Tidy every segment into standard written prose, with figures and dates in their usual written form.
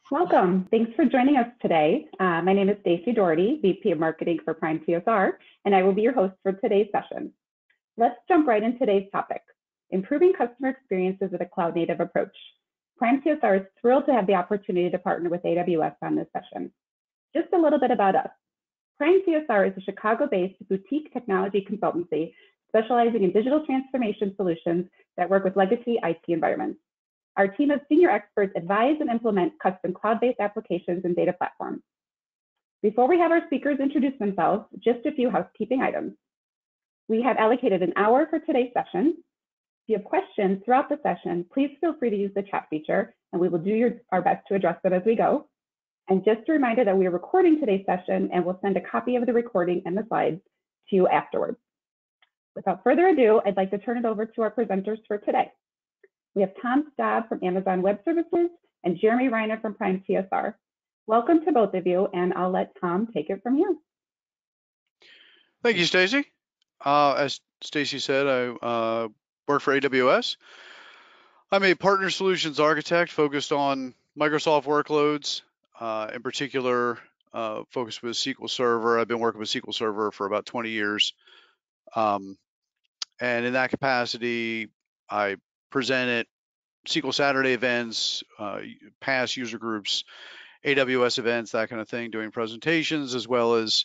Welcome. Thanks for joining us today. My name is Stacey Doherty, VP of Marketing for Prime TSR, and I will be your host for today's session. Let's jump right into today's topic, improving customer experiences with a cloud-native approach. Prime TSR is thrilled to have the opportunity to partner with AWS on this session. Just a little bit about us. Prime TSR is a Chicago-based boutique technology consultancy specializing in digital transformation solutions that work with legacy IT environments. Our team of senior experts advise and implement custom cloud-based applications and data platforms. Before we have our speakers introduce themselves, just a few housekeeping items. We have allocated an hour for today's session. If you have questions throughout the session, please feel free to use the chat feature, and we will do our best to address them as we go. And just a reminder that we are recording today's session, and we'll send a copy of the recording and the slides to you afterwards. Without further ado, I'd like to turn it over to our presenters for today. We have Tom Staub from Amazon Web Services and Jeremy Reiner from Prime TSR. Welcome to both of you, and I'll let Tom take it from here. Thank you, Stacey. As Stacey said, I work for AWS. I'm a partner solutions architect focused on Microsoft workloads, in particular, focused with SQL Server. I've been working with SQL Server for about 20 years. And in that capacity, I present at SQL Saturday events, past user groups, AWS events, that kind of thing, doing presentations, as well as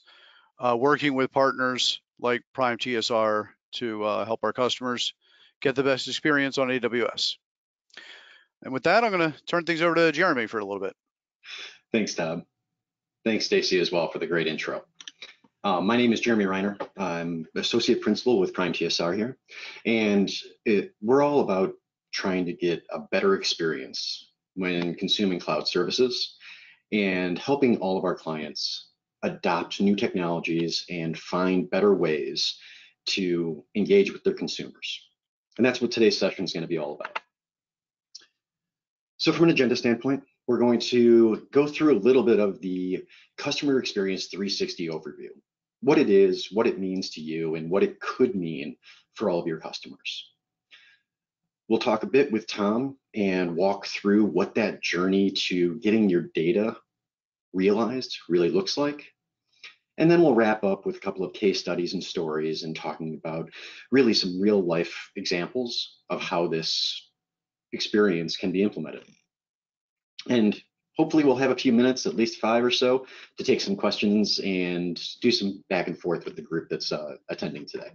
working with partners like Prime TSR to help our customers get the best experience on AWS. And with that, I'm going to turn things over to Jeremy for a little bit. Thanks, Tom. Thanks, Stacey, as well, for the great intro. My name is Jeremy Reiner. I'm Associate Principal with Prime TSR here, and we're all about trying to get a better experience when consuming cloud services and helping all of our clients adopt new technologies and find better ways to engage with their consumers. And that's what today's session is going to be all about. So from an agenda standpoint, we're going to go through a little bit of the Customer Experience 360 overview, what it is, what it means to you, and what it could mean for all of your customers. We'll talk a bit with Tom and walk through what that journey to getting your data realized really looks like. And then we'll wrap up with a couple of case studies and stories and talking about really some real life examples of how this experience can be implemented. And hopefully we'll have a few minutes, at least 5 or so, to take some questions and do some back and forth with the group that's attending today.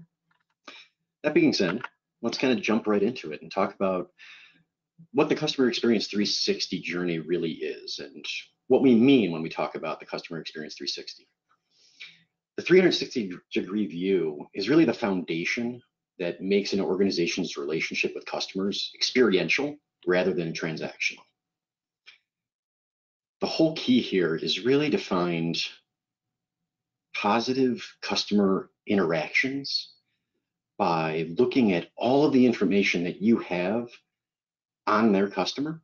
That being said, let's kind of jump right into it and talk about what the Customer Experience 360 journey really is and what we mean when we talk about the Customer Experience 360. The 360-degree view is really the foundation that makes an organization's relationship with customers experiential rather than transactional. The whole key here is really to find positive customer interactions by looking at all of the information that you have on their customer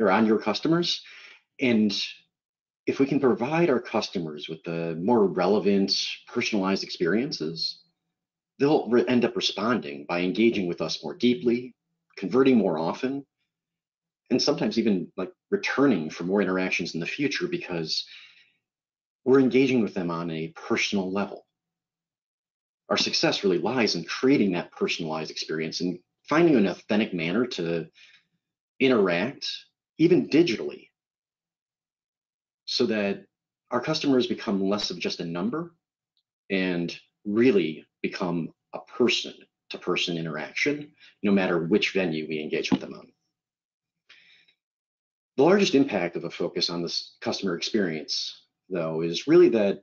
or on your customers. And if we can provide our customers with the more relevant, personalized experiences, they'll end up responding by engaging with us more deeply, converting more often, and sometimes even like returning for more interactions in the future because we're engaging with them on a personal level. Our success really lies in creating that personalized experience and finding an authentic manner to interact, even digitally, so that our customers become less of just a number and really become a person-to-person interaction, no matter which venue we engage with them on. The largest impact of a focus on this customer experience, though, is really that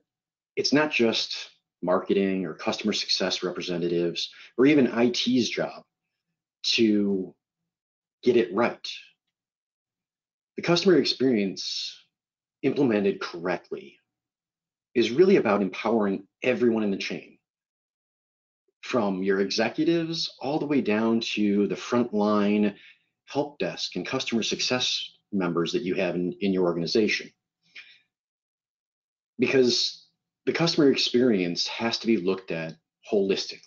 it's not just marketing or customer success representatives or even IT's job to get it right. The customer experience implemented correctly is really about empowering everyone in the chain, from your executives all the way down to the frontline help desk and customer success members that you have in your organization. Because the customer experience has to be looked at holistically,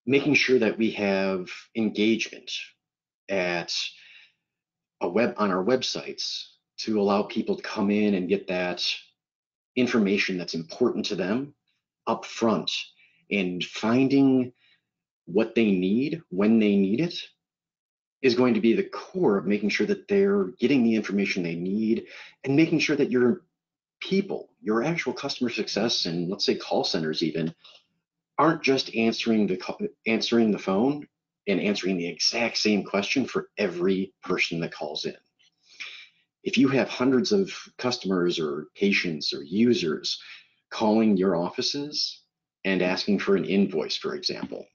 making sure that we have engagement on our websites to allow people to come in and get that information that's important to them up front, and finding what they need when they need it is going to be the core of making sure that they're getting the information they need, and making sure that your people, your actual customer success and let's say call centers even, aren't just answering the phone and answering the exact same question for every person that calls in. If you have hundreds of customers or patients or users calling your offices and asking for an invoice, for example,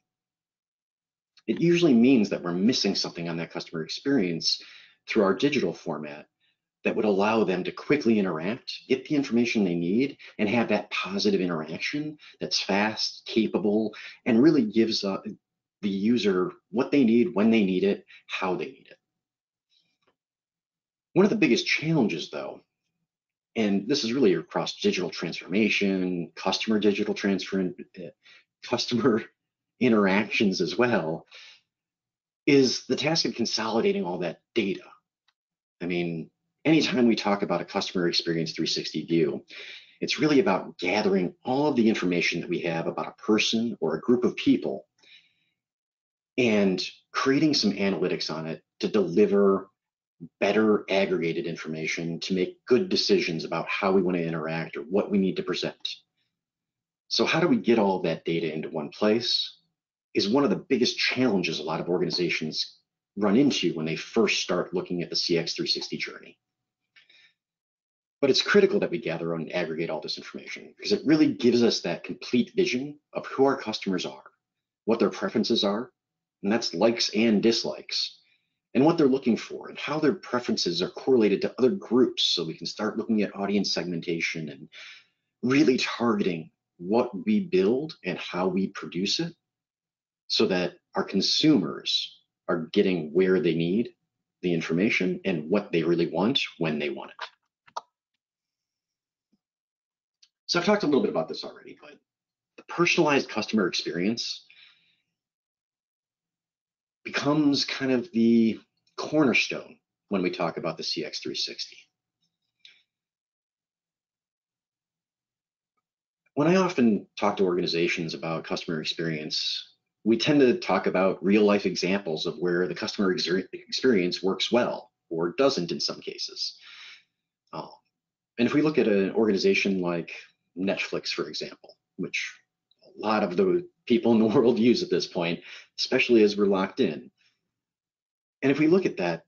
it usually means that we're missing something on that customer experience through our digital format that would allow them to quickly interact, get the information they need, and have that positive interaction that's fast, capable, and really gives the user what they need, when they need it, how they need it. One of the biggest challenges, though, and this is really across digital transformation, customer interactions as well, is the task of consolidating all that data. I mean, anytime we talk about a customer experience 360 view, it's really about gathering all of the information that we have about a person or a group of people and creating some analytics on it to deliver better aggregated information to make good decisions about how we want to interact or what we need to present. So how do we get all of that data into one place is one of the biggest challenges a lot of organizations run into when they first start looking at the CX 360 journey. But it's critical that we gather and aggregate all this information because it really gives us that complete vision of who our customers are, what their preferences are, and that's likes and dislikes, and what they're looking for and how their preferences are correlated to other groups, so we can start looking at audience segmentation and really targeting what we build and how we produce it so that our consumers are getting where they need the information and what they really want when they want it. So I've talked a little bit about this already, but the personalized customer experience becomes kind of the cornerstone when we talk about the CX 360. When I often talk to organizations about customer experience, we tend to talk about real life examples of where the customer experience works well or doesn't in some cases. And if we look at an organization like Netflix, for example, which a lot of the people in the world use at this point, especially as we're locked in. And if we look at that,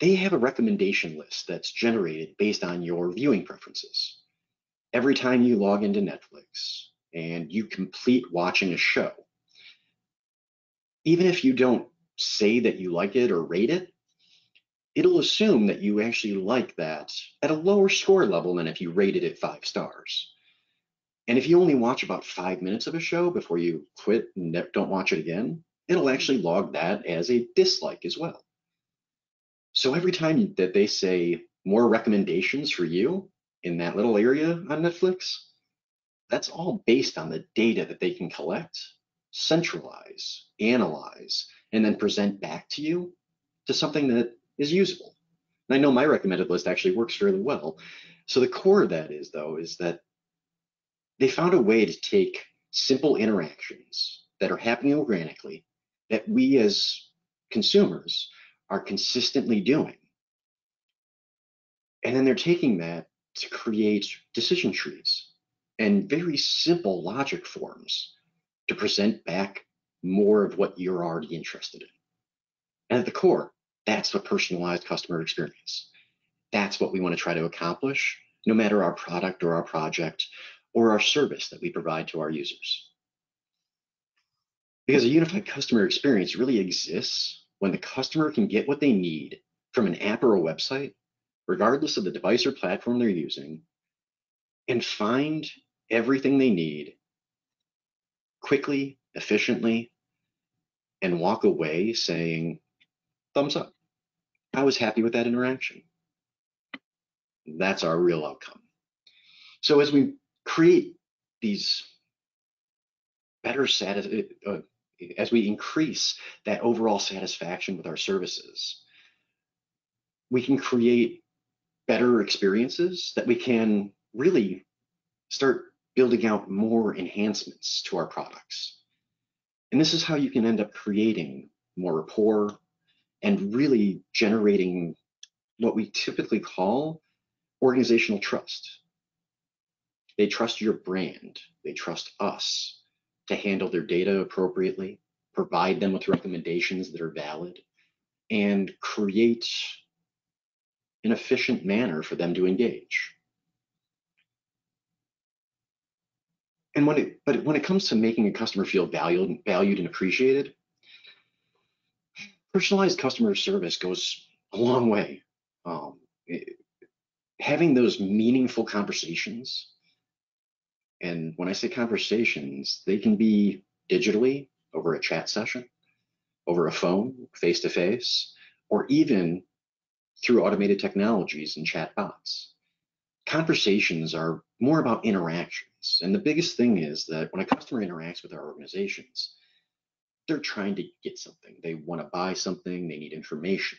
they have a recommendation list that's generated based on your viewing preferences. Every time you log into Netflix and you complete watching a show, even if you don't say that you like it or rate it, it'll assume that you actually like that at a lower score level than if you rated it 5 stars. And if you only watch about 5 minutes of a show before you quit and don't watch it again, it'll actually log that as a dislike as well. So every time that they say more recommendations for you in that little area on Netflix, that's all based on the data that they can collect, centralize, analyze, and then present back to you to something that is usable. And I know my recommended list actually works fairly well. So the core of that is, though, is that they found a way to take simple interactions that are happening organically that we as consumers are consistently doing. And then they're taking that to create decision trees and very simple logic forms to present back more of what you're already interested in. And at the core, that's what personalized customer experience. That's what we want to try to accomplish, no matter our product or our project or our service that we provide to our users. Because a unified customer experience really exists when the customer can get what they need from an app or a website, regardless of the device or platform they're using, and find everything they need quickly, efficiently, and walk away saying, thumbs up. I was happy with that interaction. That's our real outcome. So as we create these better as we increase that overall satisfaction with our services, we can create better experiences that we can really start building out more enhancements to our products. And this is how you can end up creating more rapport and really generating what we typically call organizational trust. They trust your brand. They trust us to handle their data appropriately, provide them with recommendations that are valid, and create an efficient manner for them to engage. And when it comes to making a customer feel valued and appreciated, personalized customer service goes a long way. Having those meaningful conversations, and when I say conversations, they can be digitally over a chat session, over a phone, face to face, or even through automated technologies and chat bots. Conversations are more about interactions. And the biggest thing is that when a customer interacts with our organizations, they're trying to get something. They want to buy something, they need information.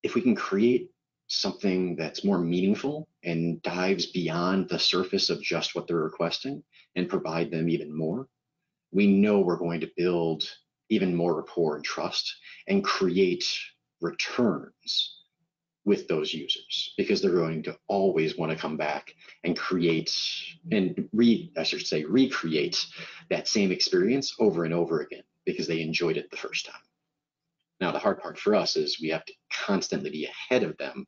If we can create something that's more meaningful and dives beyond the surface of just what they're requesting and provide them even more, we know we're going to build even more rapport and trust and create returns with those users, because they're going to always want to come back and create and recreate that same experience over and over again because they enjoyed it the first time. Now, the hard part for us is we have to constantly be ahead of them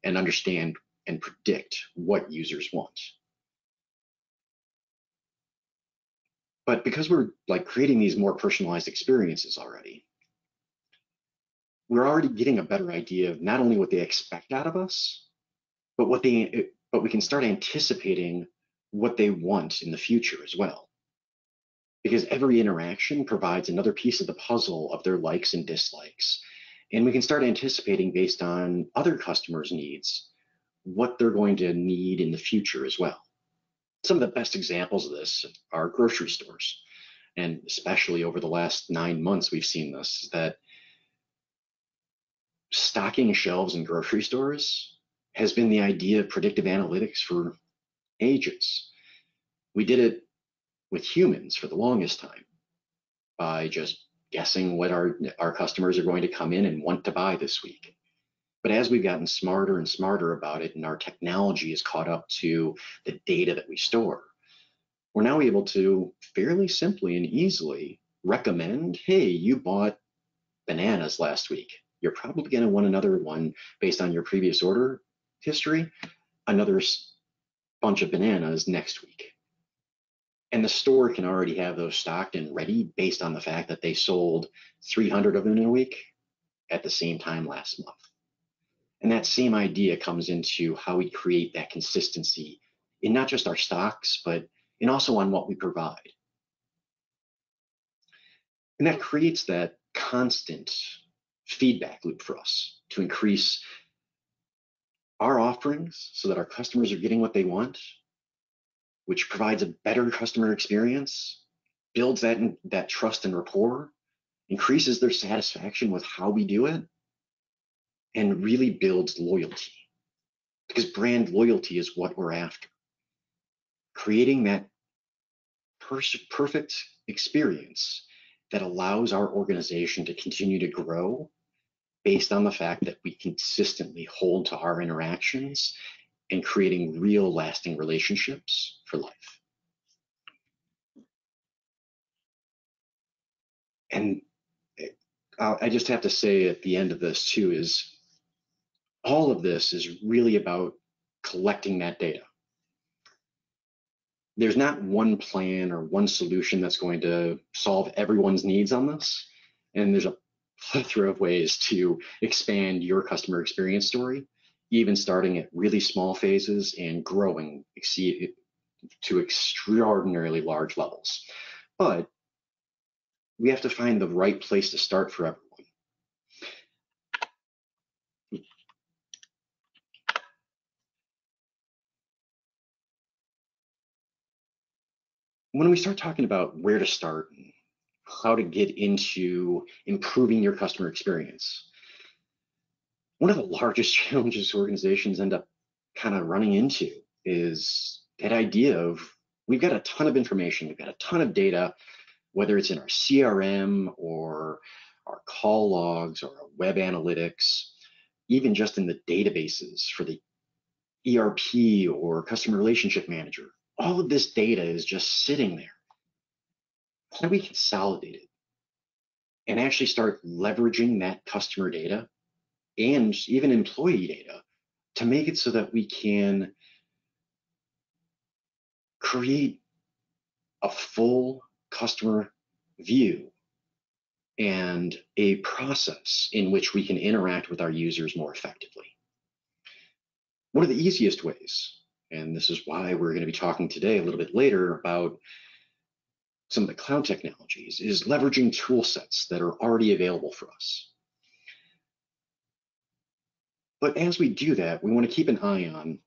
and understand and predict what users want. But because we're like creating these more personalized experiences already, we're already getting a better idea of not only what they expect out of us, but we can start anticipating what they want in the future as well. Because every interaction provides another piece of the puzzle of their likes and dislikes. And we can start anticipating based on other customers' needs, what they're going to need in the future as well. Some of the best examples of this are grocery stores. And especially over the last 9 months, we've seen this, that stocking shelves in grocery stores has been the idea of predictive analytics for ages. We did it with humans for the longest time by just guessing what our customers are going to come in and want to buy this week. But as we've gotten smarter and smarter about it, and our technology is caught up to the data that we store, we're now able to fairly simply and easily recommend, hey, you bought bananas last week. You're probably going to want another one based on your previous order history, another bunch of bananas next week. And the store can already have those stocked and ready based on the fact that they sold 300 of them in a week at the same time last month. And that same idea comes into how we create that consistency in not just our stocks, but in also on what we provide. And that creates that constant feedback loop for us to increase our offerings so that our customers are getting what they want, which provides a better customer experience, builds that trust and rapport, increases their satisfaction with how we do it, and really builds loyalty. Because brand loyalty is what we're after. Creating that perfect experience that allows our organization to continue to grow based on the fact that we consistently hold to our interactions and creating real lasting relationships for life. And I just have to say at the end of this too is all of this is really about collecting that data. There's not one plan or one solution that's going to solve everyone's needs on this. And there's a plethora of ways to expand your customer experience story, even starting at really small phases and growing to extraordinarily large levels. But we have to find the right place to start for everyone. When we start talking about where to start and how to get into improving your customer experience, One of the largest challenges organizations end up kind of running into is that idea of we've got a ton of information, we've got a ton of data, whether it's in our CRM or our call logs or our web analytics, even just in the databases for the ERP or customer relationship manager. All of this data is just sitting there. How do we consolidate it and actually start leveraging that customer data and even employee data to make it so that we can create a full customer view and a process in which we can interact with our users more effectively? One of the easiest ways, and this is why we're going to be talking today a little bit later about some of the cloud technologies, is leveraging tool sets that are already available for us. But as we do that, we want to keep an eye on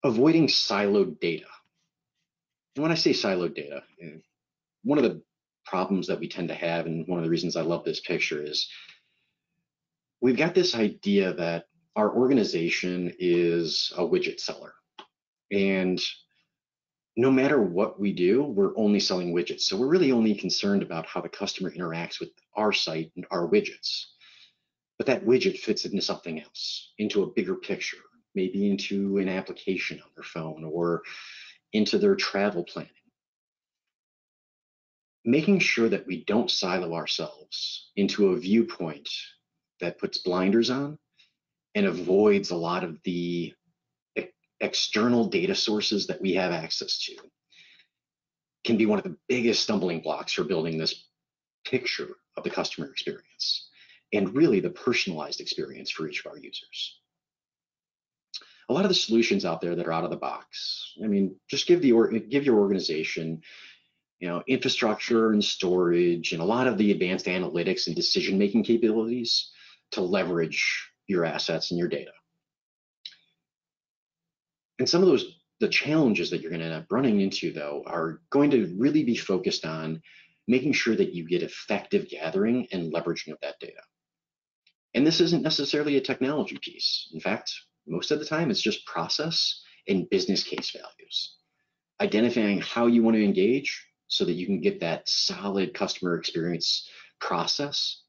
avoiding siloed data. And when I say siloed data, one of the problems that we tend to have, and one of the reasons I love this picture, is we've got this idea that our organization is a widget seller. And no matter what we do, we're only selling widgets. So we're really only concerned about how the customer interacts with our site and our widgets. But that widget fits into something else, into a bigger picture, maybe into an application on their phone or into their travel planning. Making sure that we don't silo ourselves into a viewpoint that puts blinders on and avoids a lot of the external data sources that we have access to can be one of the biggest stumbling blocks for building this picture of the customer experience and really the personalized experience for each of our users. A lot of the solutions out there that are out of the box, I mean, just give your organization, infrastructure and storage and a lot of the advanced analytics and decision-making capabilities to leverage your assets and your data. And some of the challenges that you're going to end up running into, though, are going to really be focused on making sure that you get effective gathering and leveraging of that data. And this isn't necessarily a technology piece. In fact, most of the time, it's just process and business case values. Identifying how you want to engage so that you can get that solid customer experience process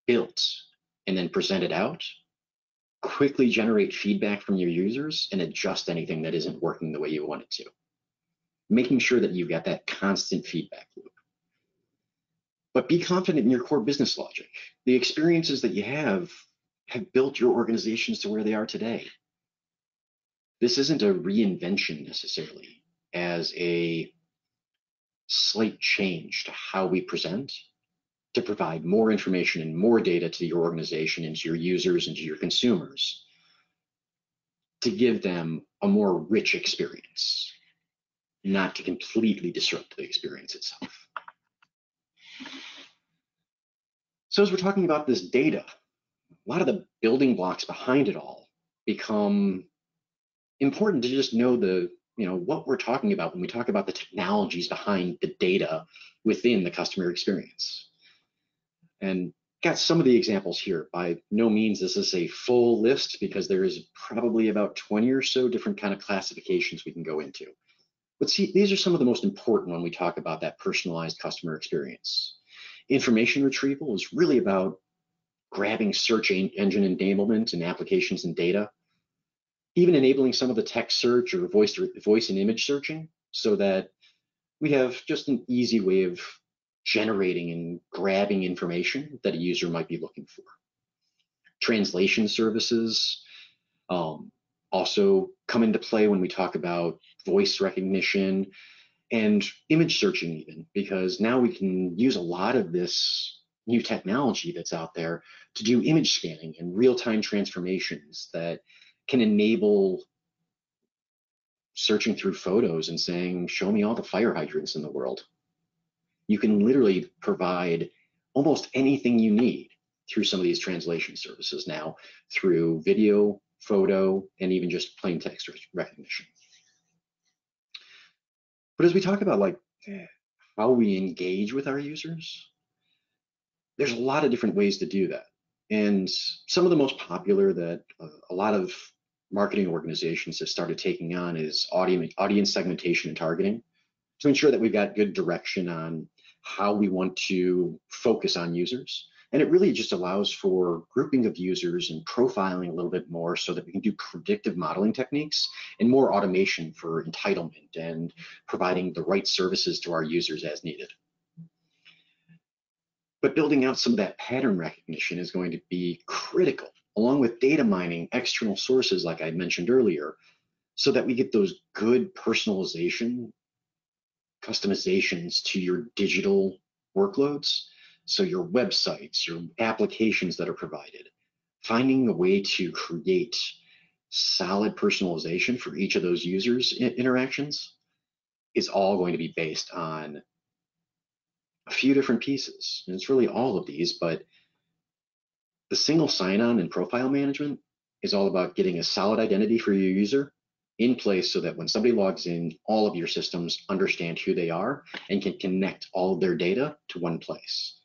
built and then present it out, quickly generate feedback from your users and adjust anything that isn't working the way you want it to. Making sure that you've got that constant feedback loop. But be confident in your core business logic. The experiences that you have built your organizations to where they are today. This isn't a reinvention necessarily as a slight change to how we present to provide more information and more data to your organization and to your users and to your consumers to give them a more rich experience, not to completely disrupt the experience itself. So as we're talking about this data, a lot of the building blocks behind it all become important to just know what we're talking about when we talk about the technologies behind the data within the customer experience. And got some of the examples here. By no means this is a full list because there is probably about 20 or so different kind of classifications we can go into. But see, these are some of the most important when we talk about that personalized customer experience. Information retrieval is really about grabbing search engine enablement and applications and data, even enabling some of the text search or voice and image searching so that we have just an easy way of generating and grabbing information that a user might be looking for. Translation services also come into play when we talk about voice recognition and image searching even, because now we can use a lot of this new technology that's out there to do image scanning and real-time transformations that can enable searching through photos and saying, show me all the fire hydrants in the world. You can literally provide almost anything you need through some of these translation services now through video, photo, and even just plain text recognition. But as we talk about how we engage with our users, there's a lot of different ways to do that. And some of the most popular that a lot of marketing organizations have started taking on is audience segmentation and targeting to ensure that we've got good direction on how we want to focus on users. And it really just allows for grouping of users and profiling a little bit more so that we can do predictive modeling techniques and more automation for entitlement and providing the right services to our users as needed. But building out some of that pattern recognition is going to be critical, along with data mining external sources like I mentioned earlier, so that we get those good personalization customizations to your digital workloads. So your websites, your applications that are provided, finding a way to create solid personalization for each of those users' interactions is all going to be based on a few different pieces. And it's really all of these, but the single sign-on and profile management is all about getting a solid identity for your user in place so that when somebody logs in, all of your systems understand who they are and can connect all of their data to one place.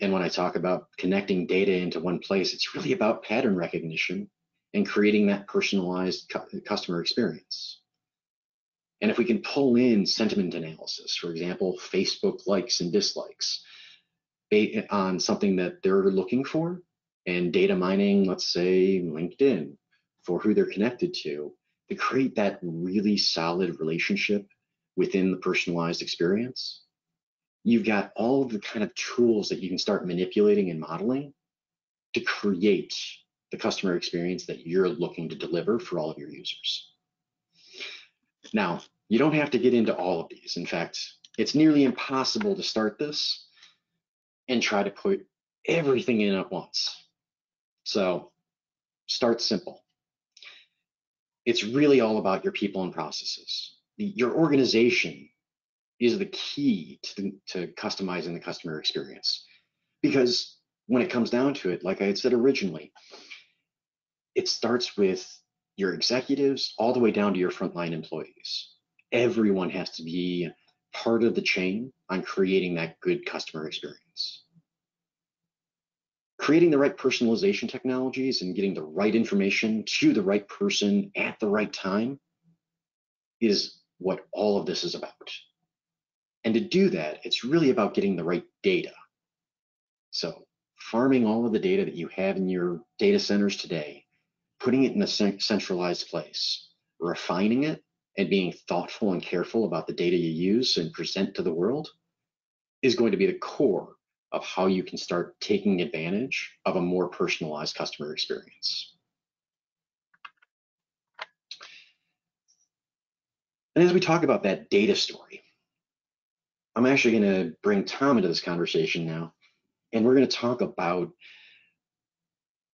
And when I talk about connecting data into one place, it's really about pattern recognition and creating that personalized customer experience. And if we can pull in sentiment analysis, for example, Facebook likes and dislikes on something that they're looking for, and data mining, let's say LinkedIn, for who they're connected to create that really solid relationship within the personalized experience, you've got all of the kind of tools that you can start manipulating and modeling to create the customer experience that you're looking to deliver for all of your users. Now, you don't have to get into all of these. In fact, it's nearly impossible to start this and try to put everything in at once. So start simple. It's really all about your people and processes. Your organization is the key to customizing the customer experience. Because when it comes down to it, like I had said originally, it starts with your executives all the way down to your frontline employees. Everyone has to be part of the chain on creating that good customer experience. Creating the right personalization technologies and getting the right information to the right person at the right time is what all of this is about. And to do that, it's really about getting the right data. So farming all of the data that you have in your data centers today, putting it in a centralized place, refining it, and being thoughtful and careful about the data you use and present to the world is going to be the core of how you can start taking advantage of a more personalized customer experience. And as we talk about that data story, I'm actually going to bring Tom into this conversation now, and we're going to talk about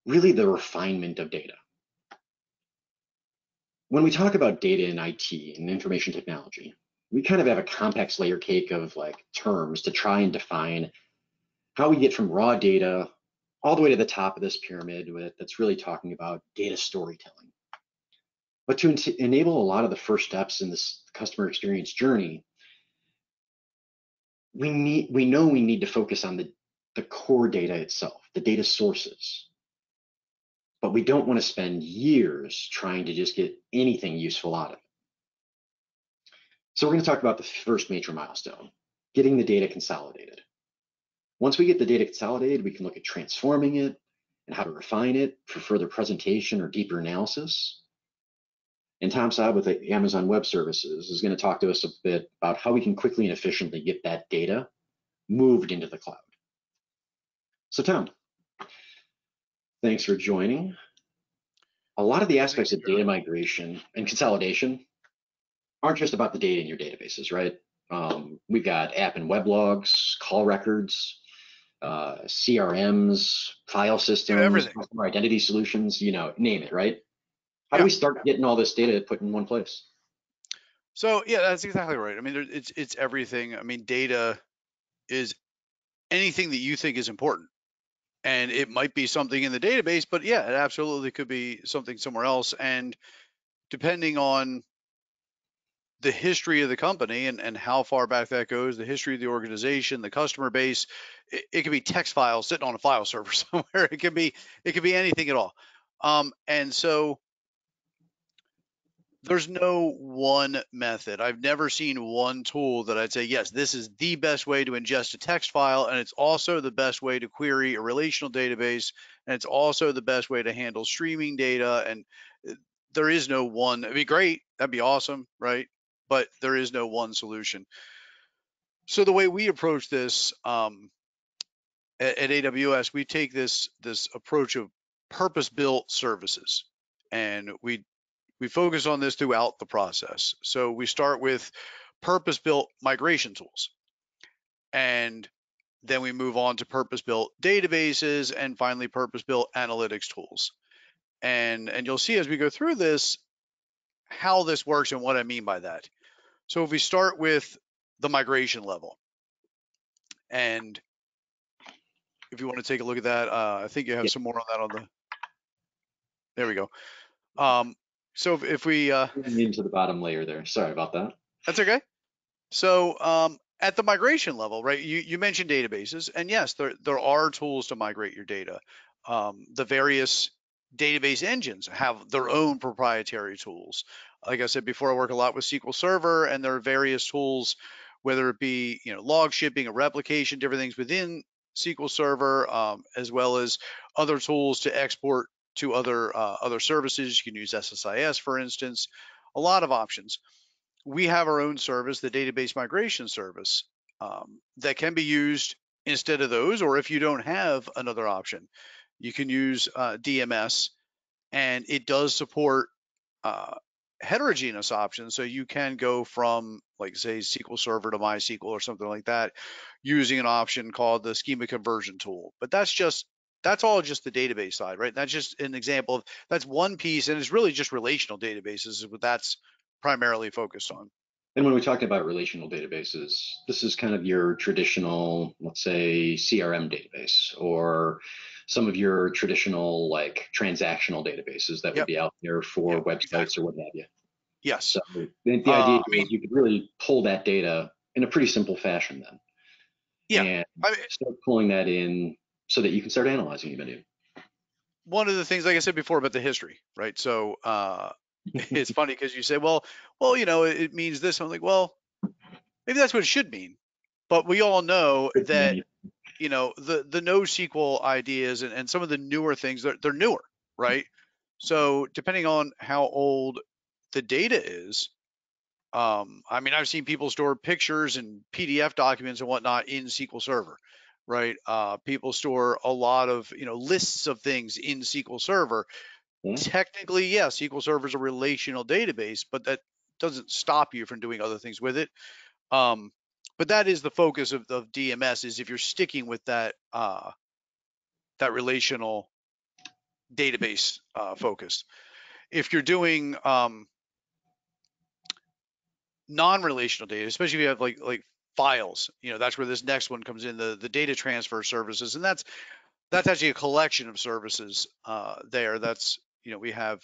really the refinement of data. When we talk about data in IT and information technology, we kind of have a complex layer cake of like terms to try and define how we get from raw data all the way to the top of this pyramid that's really talking about data storytelling. But to enable a lot of the first steps in this customer experience journey, we know we need to focus on the core data itself, the data sources. But we don't want to spend years trying to just get anything useful out of it. So we're going to talk about the first major milestone, getting the data consolidated. Once we get the data consolidated, we can look at transforming it and how to refine it for further presentation or deeper analysis. And Tom Saab with the Amazon Web Services is going to talk to us a bit about how we can quickly and efficiently get that data moved into the cloud. So Tom, thanks for joining. A lot of the aspects of data migration and consolidation aren't just about the data in your databases, right? We've got app and web logs, call records, CRMs, file systems, customer identity solutions, name it, right? How do we start getting all this data put in one place? So yeah, that's exactly right. I mean, it's everything. I mean, data is anything that you think is important. And it might be something in the database, but yeah, it absolutely could be something somewhere else. And depending on the history of the company and how far back that goes, the history of the organization, the customer base. It could be text files sitting on a file server somewhere. It could be anything at all. And so there's no one method. I've never seen one tool that I'd say, yes, this is the best way to ingest a text file, and it's also the best way to query a relational database, and it's also the best way to handle streaming data. And there is no one. It'd be great. That'd be awesome, right? But there is no one solution. So the way we approach this at AWS, we take this approach of purpose-built services, and we focus on this throughout the process. So we start with purpose-built migration tools, and then we move on to purpose-built databases, and finally purpose-built analytics tools. And you'll see as we go through this how this works and what I mean by that. So if we start with the migration level, and if you want to take a look at that, I think you have some more on that on the. There we go. So if we into the bottom layer there. Sorry about that. That's okay. So at the migration level, right? You mentioned databases, and yes, there are tools to migrate your data. The various database engines have their own proprietary tools. Like I said before, I work a lot with SQL Server, and there are various tools, whether it be log shipping, a replication, different things within SQL Server, as well as other tools to export to other services. You can use SSIS, for instance. A lot of options. We have our own service, the database migration service, that can be used instead of those, or if you don't have another option, you can use DMS, and it does support heterogeneous options. So you can go from, like, say, SQL Server to MySQL or something like that using an option called the schema conversion tool. But that's all just the database side, right? That's just an example of, that's one piece, and it's really just relational databases is what that's primarily focused on. And when we talk about relational databases, this is kind of your traditional, let's say, CRM database, or some of your traditional like transactional databases that would be out there for websites exactly. or what have you. Yes. So the idea is you could really pull that data in a pretty simple fashion then. Yeah. And start pulling that in so that you can start analyzing even. One of the things, like I said before, about the history, right? So it's funny because you say, well, it means this. I'm like, well, maybe that's what it should mean. But we all know that, the NoSQL ideas and some of the newer things, they're newer, right? So depending on how old the data is, I mean, I've seen people store pictures and PDF documents and whatnot in SQL Server, right? People store a lot of, lists of things in SQL Server. Yeah. Technically, yes, SQL Server is a relational database, but that doesn't stop you from doing other things with it. But that is the focus of DMS, is if you're sticking with that relational database focus. If you're doing non-relational data, especially if you have like files, that's where this next one comes in, the data transfer services, and that's actually a collection of services there. That's, we have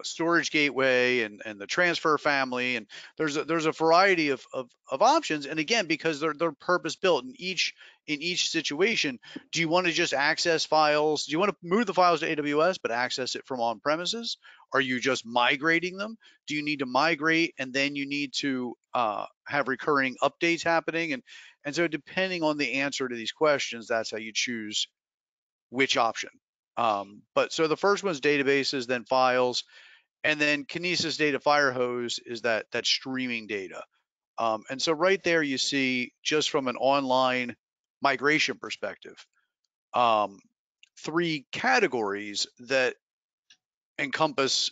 storage gateway and the transfer family, and there's a variety of options. And again, because they're purpose built in each situation, do you want to just access files? Do you want to move the files to AWS but access it from on premises? Are you just migrating them? Do you need to migrate and then you need to have recurring updates happening? And so depending on the answer to these questions, that's how you choose which option. But so the first one's databases, then files, and then Kinesis Data Firehose is that streaming data. And so right there you see, just from an online migration perspective, 3 categories that encompass,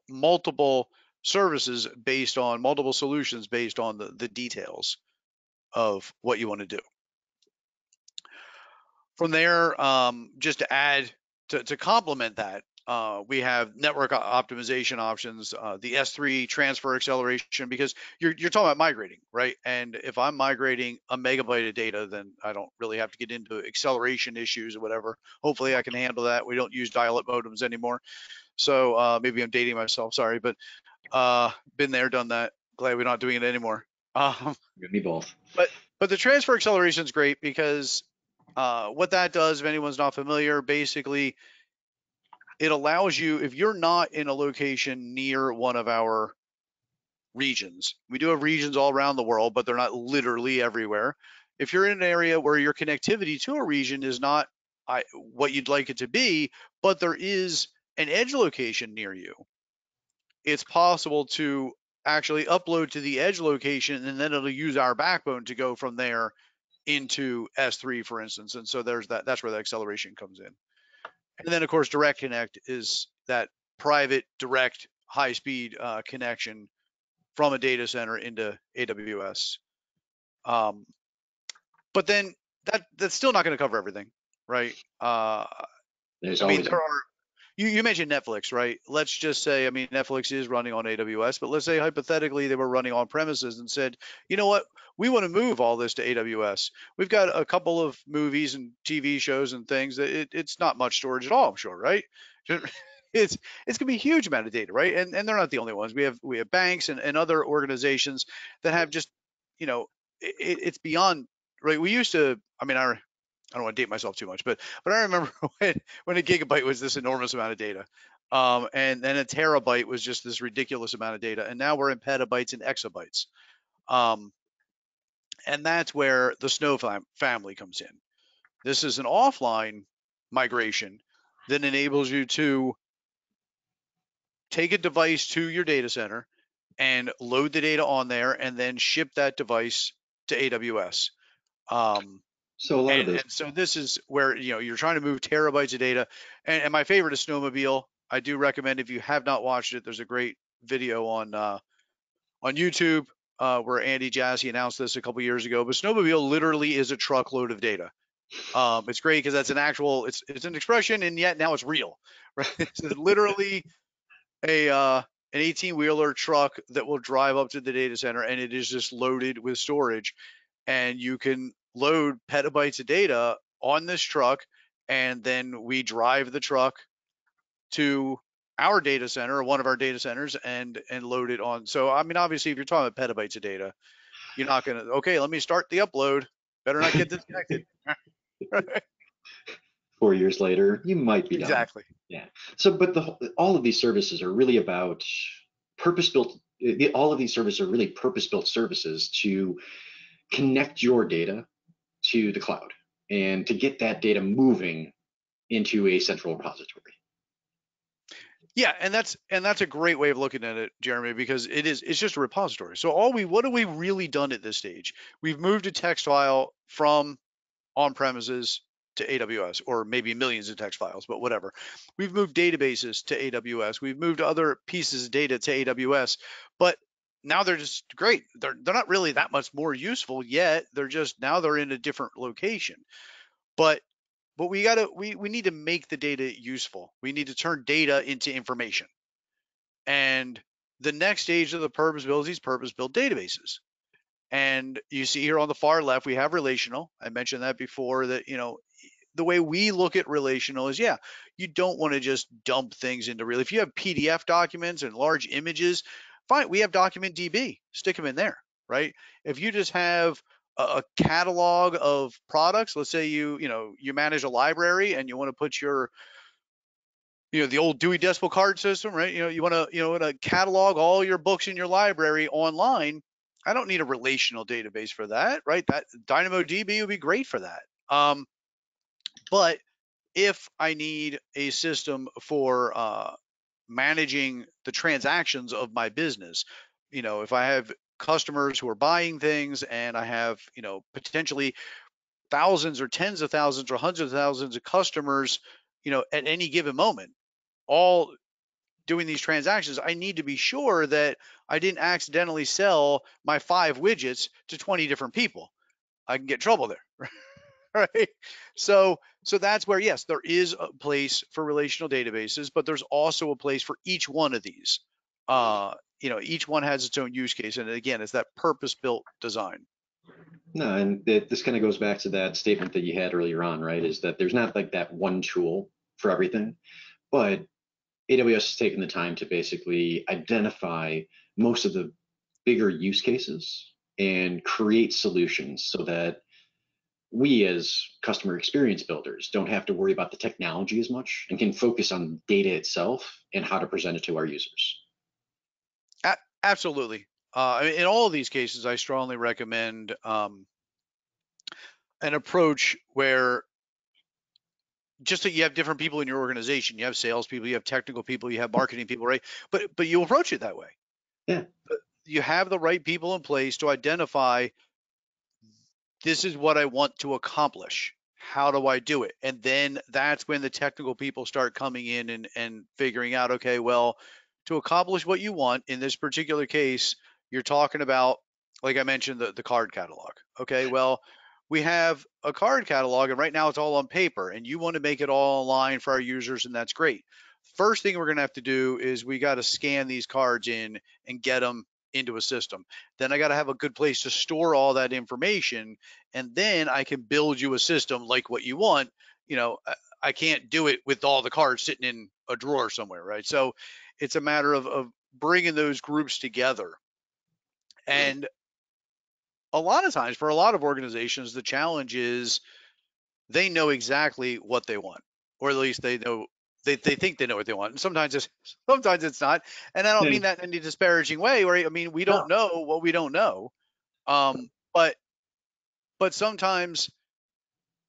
multiple services based on multiple solutions based on the details of what you want to do. From there, just to add, to complement that, we have network optimization options, the S3 transfer acceleration, because you're talking about migrating, right? And if I'm migrating a megabyte of data, then I don't really have to get into acceleration issues or whatever. Hopefully I can handle that. We don't use dial-up modems anymore. So maybe I'm dating myself, sorry, but been there, done that. glad we're not doing it anymore. Me both. But the transfer acceleration is great because what that does, if anyone's not familiar, basically it allows you, if you're not in a location near one of our regions, we do have regions all around the world, but they're not literally everywhere. If you're in an area where your connectivity to a region is not what you'd like it to be, but there is an edge location near you, it's possible to actually upload to the edge location, and then it'll use our backbone to go from there into S3, for instance. And so that's where the acceleration comes in. And then of course, direct connect is that private, direct, high speed connection from a data center into AWS. But then that's still not going to cover everything, right? There's I mean, always there are, you mentioned Netflix, right? Let's just say, I mean, Netflix is running on AWS, but let's say hypothetically they were running on premises and said, you know what, we want to move all this to AWS. We've got a couple of movies and TV shows and things that it's not much storage at all, I'm sure, right? It's gonna be a huge amount of data, right? And they're not the only ones. We have banks and other organizations that have just, you know, it's beyond, right? We used to, I mean, I don't want to date myself too much, but I remember when a gigabyte was this enormous amount of data, and then a terabyte was just this ridiculous amount of data, and now we're in petabytes and exabytes, and that's where the Snow family comes in. This is an offline migration that enables you to take a device to your data center and load the data on there, and then ship that device to AWS. so a lot of those. And so this is where, you know, you're trying to move terabytes of data. And my favorite is Snowmobile. I do recommend, if you have not watched it, there's a great video on YouTube where Andy Jassy announced this a couple years ago. But Snowmobile literally is a truckload of data. It's great because that's an actual, it's an expression, and yet now it's real, right? It's literally an 18-wheeler truck that will drive up to the data center, and it is just loaded with storage, and you can load petabytes of data on this truck, and then we drive the truck to our data center, or one of our data centers, and load it on. So I mean, obviously, if you're talking about petabytes of data, you're not gonna, okay, let me start the upload, better not get disconnected. 4 years later, you might be done. Exactly. Yeah. So, but all of these services are really about purpose-built. All of these services are really purpose-built services to connect your data to the cloud and to get that data moving into a central repository. Yeah, and that's a great way of looking at it, Jeremy, because it's just a repository. So what have we really done at this stage? We've moved a text file from on premises to AWS, or maybe millions of text files, but whatever. We've moved databases to AWS. We've moved other pieces of data to AWS, but now they're just great. They're not really that much more useful yet. They're just, now they're in a different location. But we need to make the data useful. We need to turn data into information. And the next stage of the purpose-built is these purpose-built databases. And you see here on the far left, we have relational. I mentioned that before, that, you know, the way we look at relational is, yeah, you don't want to just dump things into real. If you have PDF documents and large images, fine, we have document DB, stick them in there, right? If you just have a catalog of products, let's say you manage a library and you want to put your, you know, the old Dewey Decimal Card system, right? You want to catalog all your books in your library online. I don't need a relational database for that, right? That DynamoDB would be great for that. But if I need a system for managing the transactions of my business, you know, if I have customers who are buying things, and I have, you know, potentially thousands or tens of thousands or hundreds of thousands of customers, you know, at any given moment, all doing these transactions, I need to be sure that I didn't accidentally sell my 5 widgets to 20 different people. I can get in trouble there. Right? So that's where, yes, there is a place for relational databases, but there's also a place for each one of these. You know, each one has its own use case, and again, it's that purpose-built design. No, and this kind of goes back to that statement that you had earlier on, right? Is that there's not like that one tool for everything, but AWS has taken the time to basically identify most of the bigger use cases and create solutions so that we as customer experience builders don't have to worry about the technology as much and can focus on data itself and how to present it to our users. Absolutely. In all of these cases, I strongly recommend an approach where just that you have different people in your organization. You have salespeople, you have technical people, you have marketing people, right? But you approach it that way. Yeah. You have the right people in place to identify, this is what I want to accomplish. How do I do it? And then that's when the technical people start coming in and figuring out, okay, well, to accomplish what you want in this particular case, you're talking about, like I mentioned, the card catalog. Okay, well, we have a card catalog, and right now it's all on paper, and you want to make it all online for our users, and that's great. First thing we're going to have to do is we got to scan these cards in and get them into a system. Then I got to have a good place to store all that information, and then I can build you a system like what you want. You know, I can't do it with all the cards sitting in a drawer somewhere, right? So it's a matter of bringing those groups together. And a lot of times for a lot of organizations, the challenge is they know exactly what they want, or at least they know, they think they know what they want. And sometimes it's not. And I don't Yeah. mean that in any disparaging way, right? I mean, we don't No. know what we don't know. But sometimes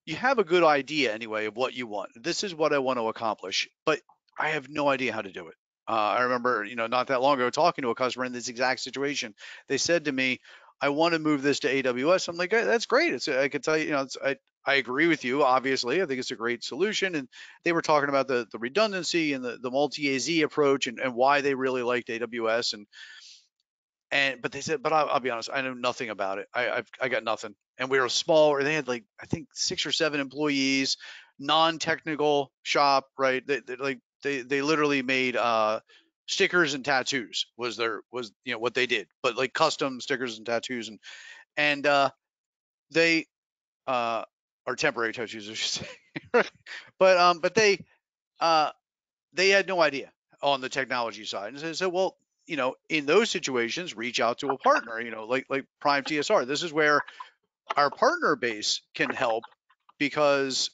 you have a good idea anyway of what you want. This is what I want to accomplish, but I have no idea how to do it. I remember, not that long ago talking to a customer in this exact situation. They said to me, I want to move this to AWS. I'm like, that's great. I could tell you, I agree with you. Obviously, I think it's a great solution. And they were talking about the redundancy and the multi-AZ approach and why they really liked AWS. But they said, but I'll be honest, I know nothing about it. I got nothing. And we were small, or they had like, I think 6 or 7 employees, non-technical shop, right? They literally made stickers and tattoos was what they did, but like custom stickers and tattoos, and they are temporary tattoos, I should say. But they had no idea on the technology side. And so, well, in those situations, reach out to a partner, like Prime TSR. This is where our partner base can help, because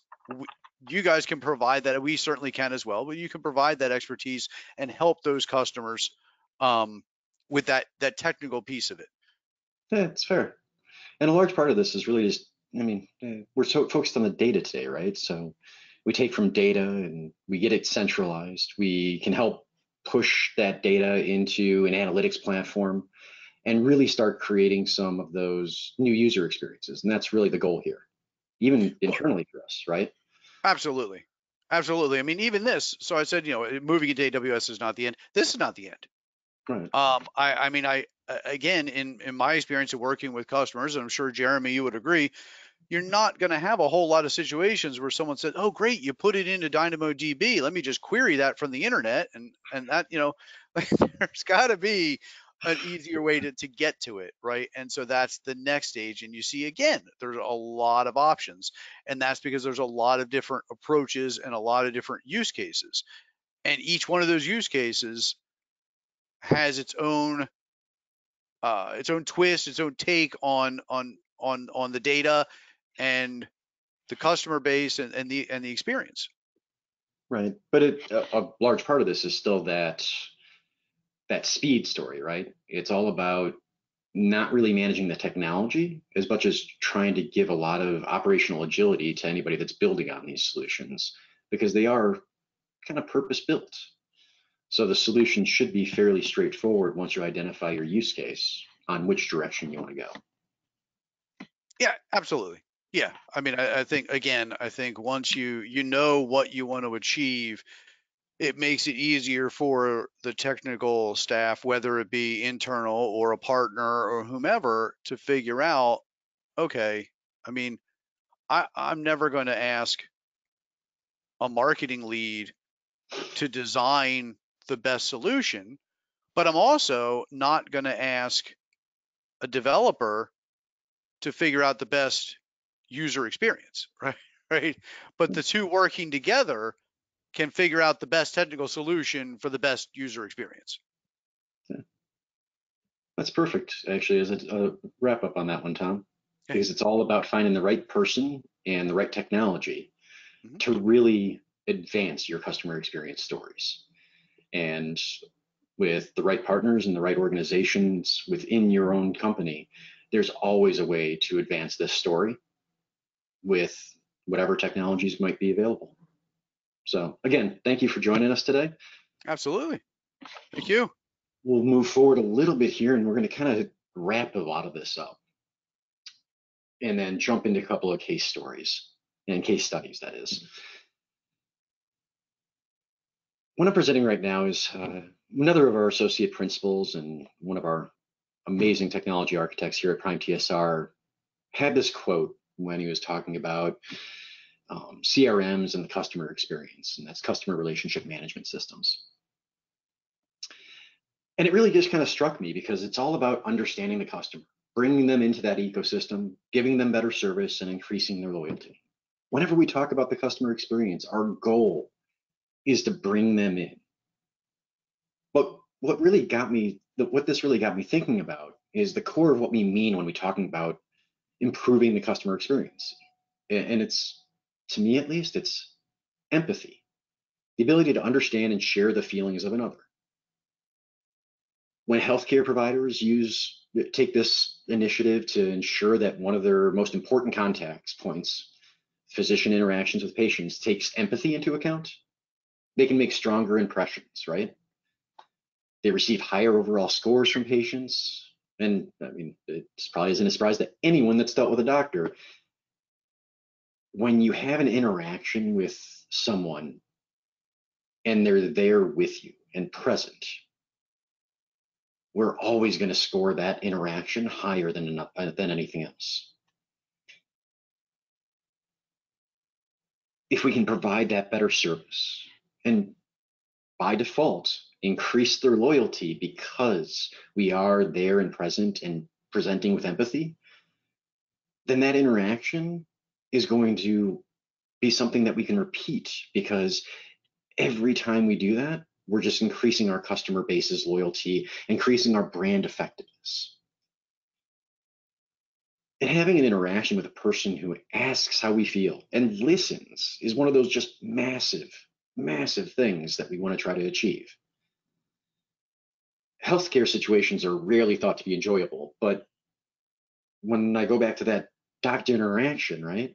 you guys can provide that. We certainly can as well, but you can provide that expertise and help those customers with that technical piece of it. Yeah, it's fair. And a large part of this is really just, I mean, we're so focused on the data today, right? So we take from data and we get it centralized. We can help push that data into an analytics platform and really start creating some of those new user experiences. And that's really the goal here, even Well, internally for us, right? absolutely. Absolutely. I mean, even this. So I said, moving into AWS is not the end. This is not the end. Right. I mean, again, in my experience of working with customers, and I'm sure Jeremy, you would agree, you're not going to have a whole lot of situations where someone said, "Oh, great, you put it into DynamoDB. Let me just query that from the internet," and that, there's got to be an easier way to get to it, right? And so that's the next stage. And you see, again, there's a lot of options, and that's because there's a lot of different approaches and a lot of different use cases, and each one of those use cases has its own twist, its own take on the data and the customer base and the experience. Right. But a large part of this is still that speed story, right? It's all about not really managing the technology as much as trying to give a lot of operational agility to anybody that's building on these solutions, because they are kind of purpose built. So the solution should be fairly straightforward once you identify your use case on which direction you want to go. Yeah, absolutely. Yeah, I mean, I think, again, I think once you know what you want to achieve, it makes it easier for the technical staff, whether it be internal or a partner or whomever, to figure out, okay, I mean, I'm never going to ask a marketing lead to design the best solution, but I'm also not going to ask a developer to figure out the best user experience, right? Right. But the two working together can figure out the best technical solution for the best user experience. That's perfect, actually, as a wrap up on that one, Tom, Okay. because it's all about finding the right person and the right technology Mhm. to really advance your customer experience stories. And with the right partners and the right organizations within your own company, there's always a way to advance this story with whatever technologies might be available. So, again, thank you for joining us today. Absolutely. Thank you. We'll move forward a little bit here and we're going to kind of wrap a lot of this up and then jump into a couple of case stories and case studies, that is. What I'm presenting right now is another of our associate principals and one of our amazing technology architects here at Prime TSR had this quote when he was talking about CRMs and the customer experience, and that's customer relationship management systems. And it really just kind of struck me because it's all about understanding the customer, bringing them into that ecosystem, giving them better service, and increasing their loyalty. Whenever we talk about the customer experience, our goal is to bring them in. But what this really got me thinking about is the core of what we mean when we're talking about improving the customer experience. And it's, to me at least, it's empathy, the ability to understand and share the feelings of another. When healthcare providers take this initiative to ensure that one of their most important contact points, physician interactions with patients, takes empathy into account, they can make stronger impressions, right? They receive higher overall scores from patients. And I mean, it probably isn't a surprise to anyone that's dealt with a doctor. When you have an interaction with someone and they're there with you and present, we're always going to score that interaction higher than anything else. If we can provide that better service and by default increase their loyalty because we are there and present and presenting with empathy, then that interaction is going to be something that we can repeat because every time we do that, we're just increasing our customer base's loyalty, increasing our brand effectiveness. And having an interaction with a person who asks how we feel and listens is one of those just massive, massive things that we want to try to achieve. Healthcare situations are rarely thought to be enjoyable, but when I go back to that doctor interaction, right?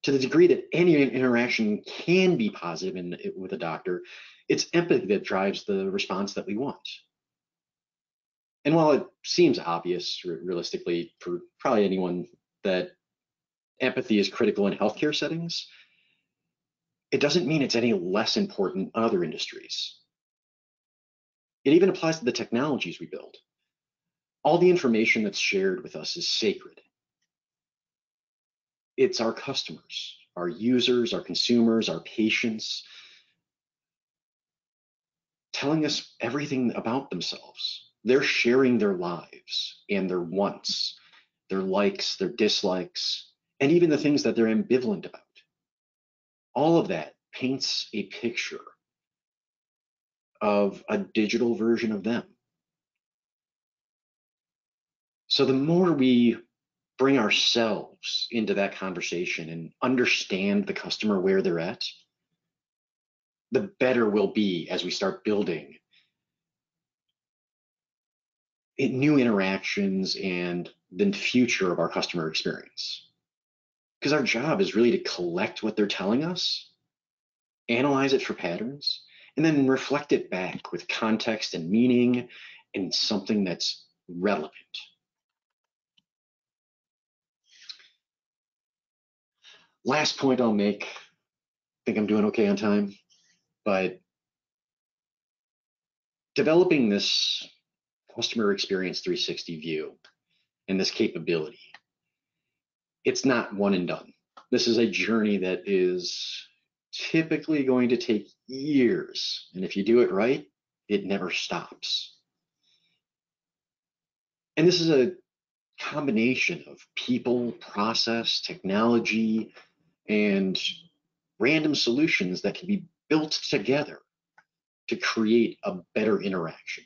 To the degree that any interaction can be positive with a doctor, it's empathy that drives the response that we want. And while it seems obvious, realistically, for probably anyone that empathy is critical in healthcare settings, it doesn't mean it's any less important in other industries. It even applies to the technologies we build. All the information that's shared with us is sacred. It's our customers, our users, our consumers, our patients, telling us everything about themselves. They're sharing their lives and their wants, their likes, their dislikes, and even the things that they're ambivalent about. All of that paints a picture of a digital version of them. So the more we bring ourselves into that conversation and understand the customer where they're at, the better we'll be as we start building new interactions and the future of our customer experience. Because our job is really to collect what they're telling us, analyze it for patterns, and then reflect it back with context and meaning and something that's relevant. Last point I'll make, I think I'm doing okay on time, but developing this customer experience 360 view and this capability, it's not one and done. This is a journey that is typically going to take years. And if you do it right, it never stops. And this is a combination of people, process, technology, and random solutions that can be built together to create a better interaction.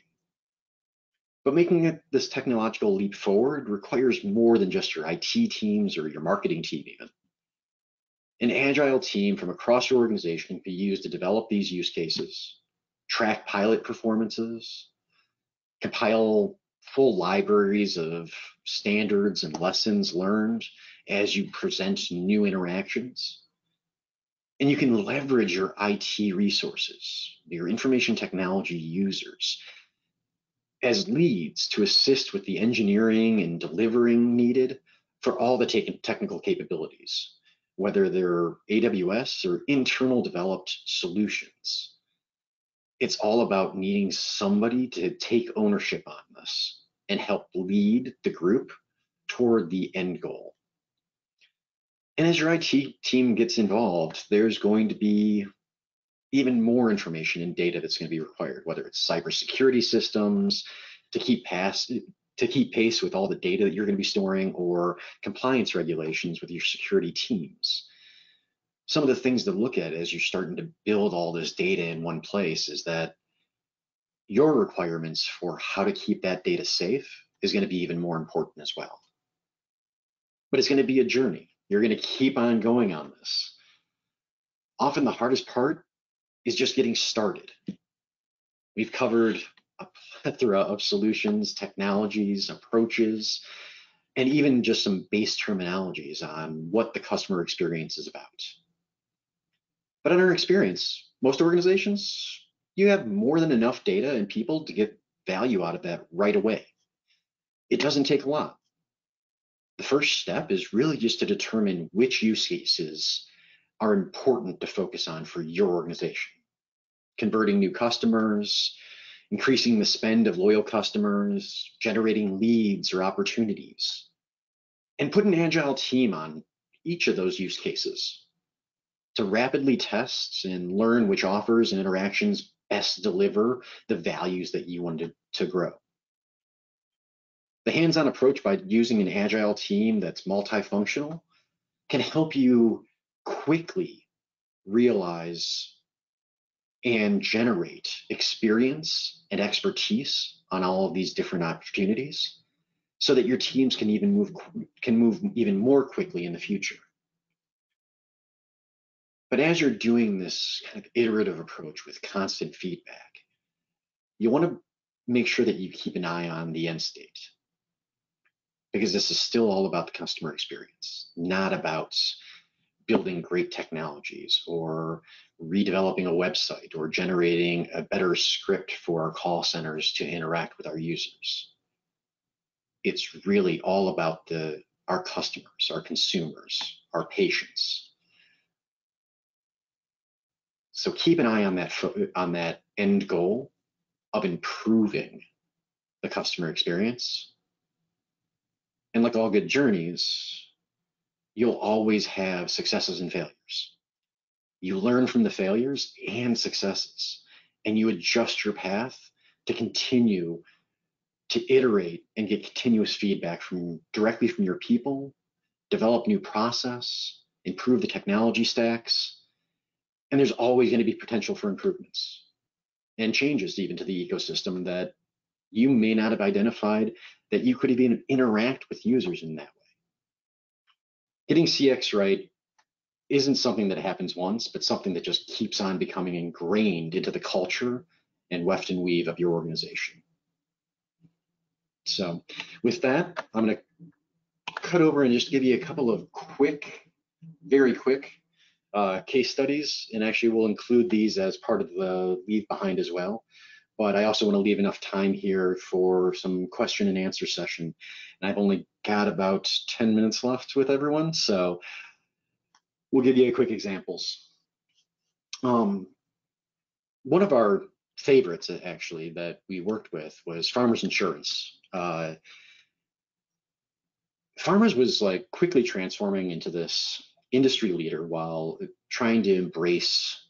But making this technological leap forward requires more than just your IT teams or your marketing team even. An agile team from across your organization can be used to develop these use cases, track pilot performances, compile full libraries of standards and lessons learned as you present new interactions. And you can leverage your IT resources, your information technology users, as leads to assist with the engineering and delivering needed for all the technical capabilities, whether they're AWS or internal developed solutions. It's all about needing somebody to take ownership on this and help lead the group toward the end goal. And as your IT team gets involved, there's going to be even more information and data that's going to be required, whether it's cybersecurity systems to keep pace with all the data that you're going to be storing, or compliance regulations with your security teams. Some of the things to look at as you're starting to build all this data in one place is that your requirements for how to keep that data safe is going to be even more important as well. But it's going to be a journey. You're going to keep on going on this. Often the hardest part is just getting started. We've covered a plethora of solutions, technologies, approaches, and even just some base terminologies on what the customer experience is about. But in our experience, most organizations, you have more than enough data and people to get value out of that right away. It doesn't take a lot. The first step is really just to determine which use cases are important to focus on for your organization. Converting new customers, increasing the spend of loyal customers, generating leads or opportunities, and put an agile team on each of those use cases to rapidly test and learn which offers and interactions best deliver the values that you wanted to grow. The hands-on approach by using an agile team that's multifunctional can help you quickly realize and generate experience and expertise on all of these different opportunities so that your teams can move even more quickly in the future. But as you're doing this kind of iterative approach with constant feedback, you want to make sure that you keep an eye on the end state, because this is still all about the customer experience, not about building great technologies or redeveloping a website or generating a better script for our call centers to interact with our users. It's really all about our customers, our consumers, our patients. So keep an eye on that end goal of improving the customer experience. And like all good journeys, you'll always have successes and failures. You learn from the failures and successes, and you adjust your path to continue to iterate and get continuous feedback directly from your people, develop new process, improve the technology stacks, and there's always going to be potential for improvements and changes even to the ecosystem that you may not have identified that you could even interact with users in that way. Getting CX right isn't something that happens once, but something that just keeps on becoming ingrained into the culture and weft and weave of your organization. So with that, I'm going to cut over and just give you a couple of very quick case studies, and actually we'll include these as part of the leave behind as well. But I also want to leave enough time here for some question and answer session. And I've only got about 10 minutes left with everyone, so we'll give you quick examples. One of our favorites, actually, that we worked with was Farmers Insurance. Farmers was like quickly transforming into this industry leader while trying to embrace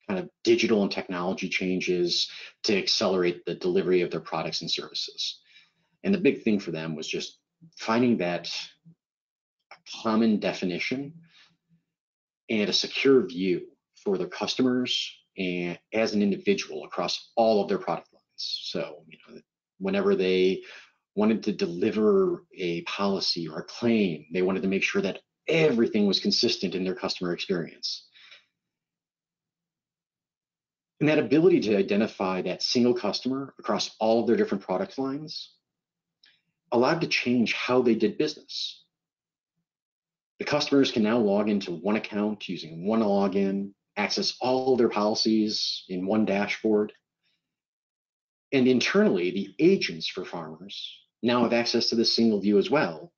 kind of digital and technology changes to accelerate the delivery of their products and services. And the big thing for them was just finding that common definition and a secure view for their customers and as an individual across all of their product lines. So, Whenever they wanted to deliver a policy or a claim, they wanted to make sure that everything was consistent in their customer experience. And that ability to identify that single customer across all of their different product lines allowed to change how they did business. The customers can now log into one account using one login, access all of their policies in one dashboard. And internally, the agents for farmers now have access to this single view as well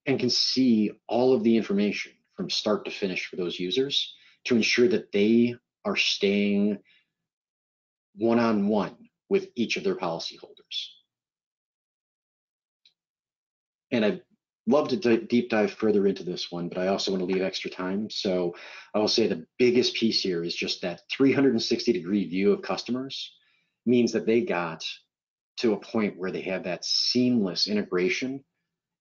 and can see all of the information from start to finish for those users to ensure that they are staying one-on-one with each of their policyholders. And I'd love to deep dive further into this one, but I also want to leave extra time. So I will say the biggest piece here is just that 360-degree view of customers means that they got to a point where they have that seamless integration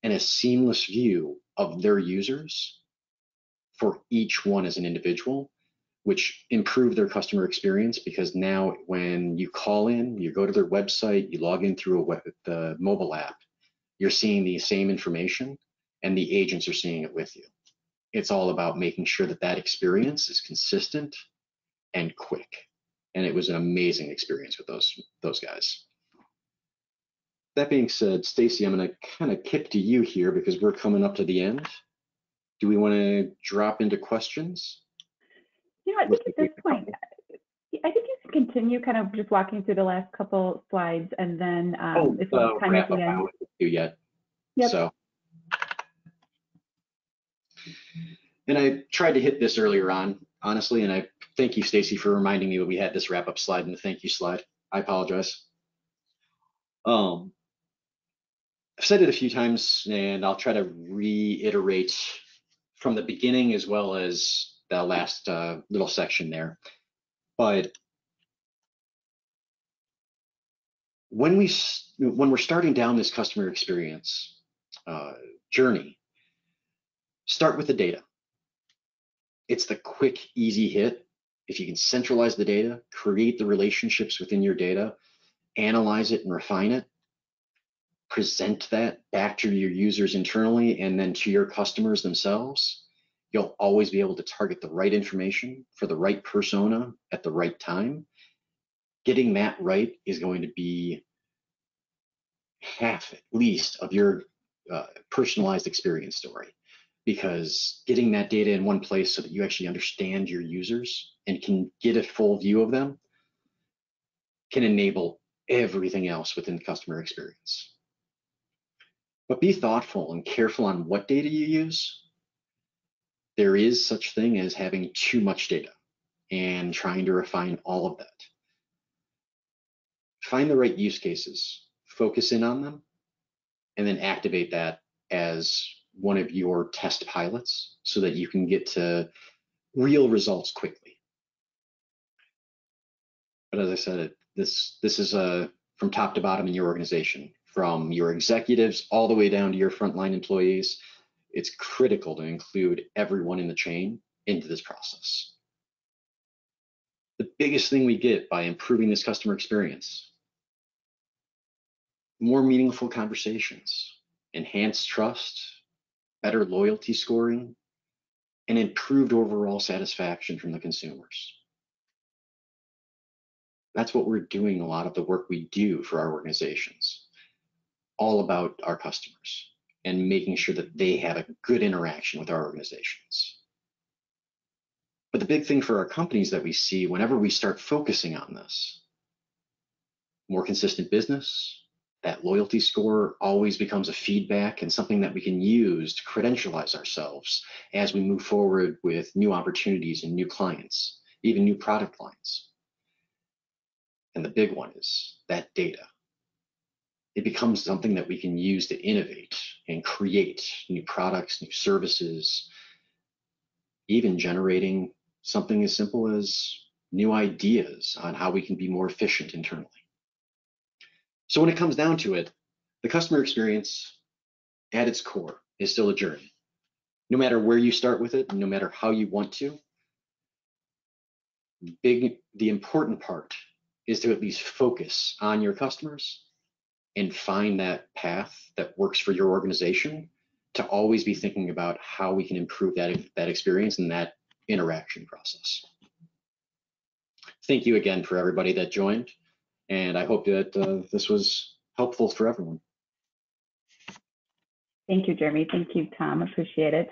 and a seamless view of their users for each one as an individual, which improved their customer experience, because now when you call in, you go to their website, you log in through the mobile app, you're seeing the same information and the agents are seeing it with you. It's all about making sure that that experience is consistent and quick. And it was an amazing experience with those guys. That being said, Stacy, I'm going to kind of kick to you here because we're coming up to the end. Do we want to drop into questions? I think at this point, I think you can continue kind of just walking through the last couple slides, and then if we have time at the end. I do yet. Yep. So, and I tried to hit this earlier on, honestly, and I thank you, Stacy, for reminding me that we had this wrap-up slide and the thank you slide. I apologize. I've said it a few times, and I'll try to reiterate from the beginning as well as the last little section there. But when we're starting down this customer experience journey, start with the data. It's the quick, easy hit. If you can centralize the data, create the relationships within your data, analyze it and refine it, present that back to your users internally and then to your customers themselves, you'll always be able to target the right information for the right persona at the right time. Getting that right is going to be half, at least, of your personalized experience story, because getting that data in one place so that you actually understand your users and can get a full view of them can enable everything else within the customer experience. But be thoughtful and careful on what data you use. There is such thing as having too much data and trying to refine all of that. Find the right use cases, focus in on them, and then activate that as one of your test pilots so that you can get to real results quickly. But as I said, this is from top to bottom in your organization, from your executives all the way down to your frontline employees. It's critical to include everyone in the chain into this process. The biggest thing we get by improving this customer experience: more meaningful conversations, enhanced trust, better loyalty scoring, and improved overall satisfaction from the consumers. That's what we're doing a lot of the work we do for our organizations, all about our customers and making sure that they have a good interaction with our organizations. But the big thing for our companies that we see whenever we start focusing on this: more consistent business. That loyalty score always becomes a feedback and something that we can use to credentialize ourselves as we move forward with new opportunities and new clients, even new product lines. And the big one is that data. It becomes something that we can use to innovate and create new products, new services, even generating something as simple as new ideas on how we can be more efficient internally. So when it comes down to it, the customer experience at its core is still a journey. No matter where you start with it, and no matter how you want to, the important part is to at least focus on your customers and find that path that works for your organization, to always be thinking about how we can improve that experience and that interaction process. Thank you again for everybody that joined, and I hope that this was helpful for everyone. Thank you, Jeremy. Thank you, Tom. Appreciate it.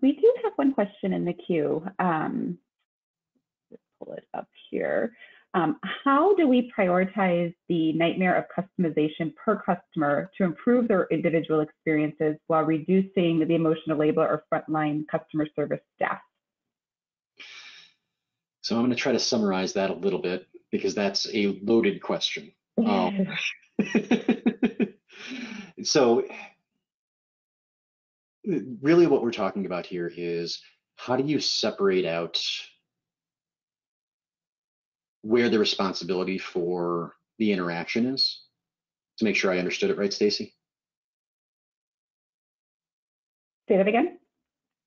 We do have one question in the queue. Let's pull it up here. How do we prioritize the nightmare of customization per customer to improve their individual experiences while reducing the emotional labor or frontline customer service staff? So I'm going to try to summarize that a little bit, because that's a loaded question. So really what we're talking about here is, how do you separate out where the responsibility for the interaction is? To make sure I understood it right, Stacy? Say that again?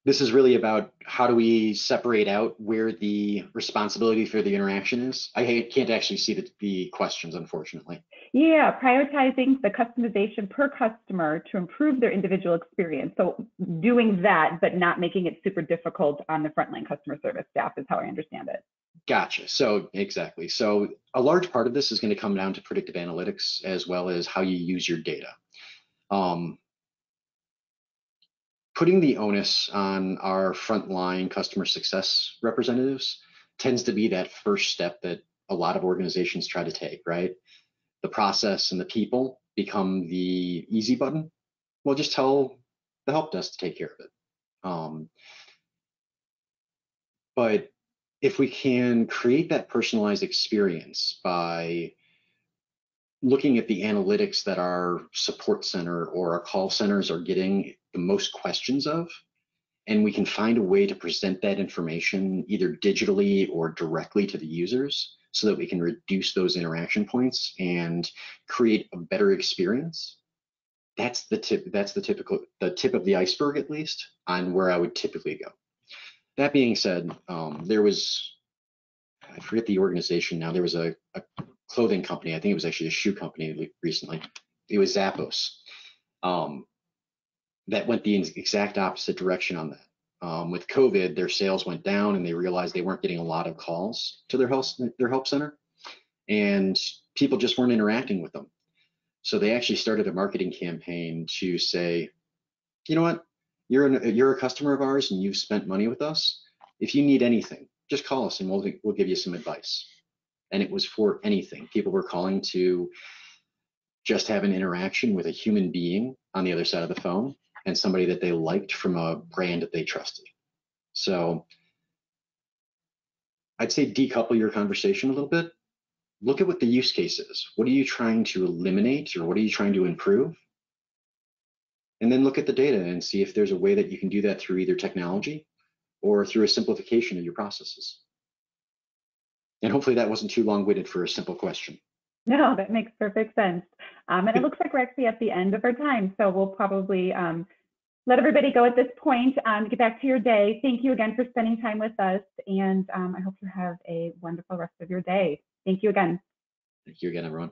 This is really about, how do we separate out where the responsibility for the interaction is? I can't actually see the questions, unfortunately. Yeah, prioritizing the customization per customer to improve their individual experience. So doing that, but not making it super difficult on the frontline customer service staff is how I understand it. Gotcha. So exactly. So a large part of this is going to come down to predictive analytics, as well as how you use your data. Putting the onus on our frontline customer success representatives tends to be that first step that a lot of organizations try to take, right? The process and the people become the easy button. Well, just tell the help desk to take care of it. But if we can create that personalized experience by looking at the analytics that our support center or our call centers are getting the most questions of, and we can find a way to present that information either digitally or directly to the users, so that we can reduce those interaction points and create a better experience. That's the tip of the iceberg, at least, on where I would typically go. That being said, there was, I forget the organization now, there was a clothing company, I think it was actually a shoe company recently, it was Zappos, that went the exact opposite direction on that. With COVID, their sales went down, and they realized they weren't getting a lot of calls to their help center, and people just weren't interacting with them. So they actually started a marketing campaign to say, you know what, you're a customer of ours and you've spent money with us. If you need anything, just call us and we'll give you some advice. And it was for anything. People were calling to just have an interaction with a human being on the other side of the phone, and somebody that they liked from a brand that they trusted. So I'd say decouple your conversation a little bit. Look at what the use case is. What are you trying to eliminate, or what are you trying to improve? And then look at the data and see if there's a way that you can do that through either technology or through a simplification of your processes. And hopefully that wasn't too long-winded for a simple question. No, that makes perfect sense. And it looks like we're actually at the end of our time, so we'll probably let everybody go at this point. Get back to your day. Thank you again for spending time with us, and I hope you have a wonderful rest of your day. Thank you again. Thank you again, everyone.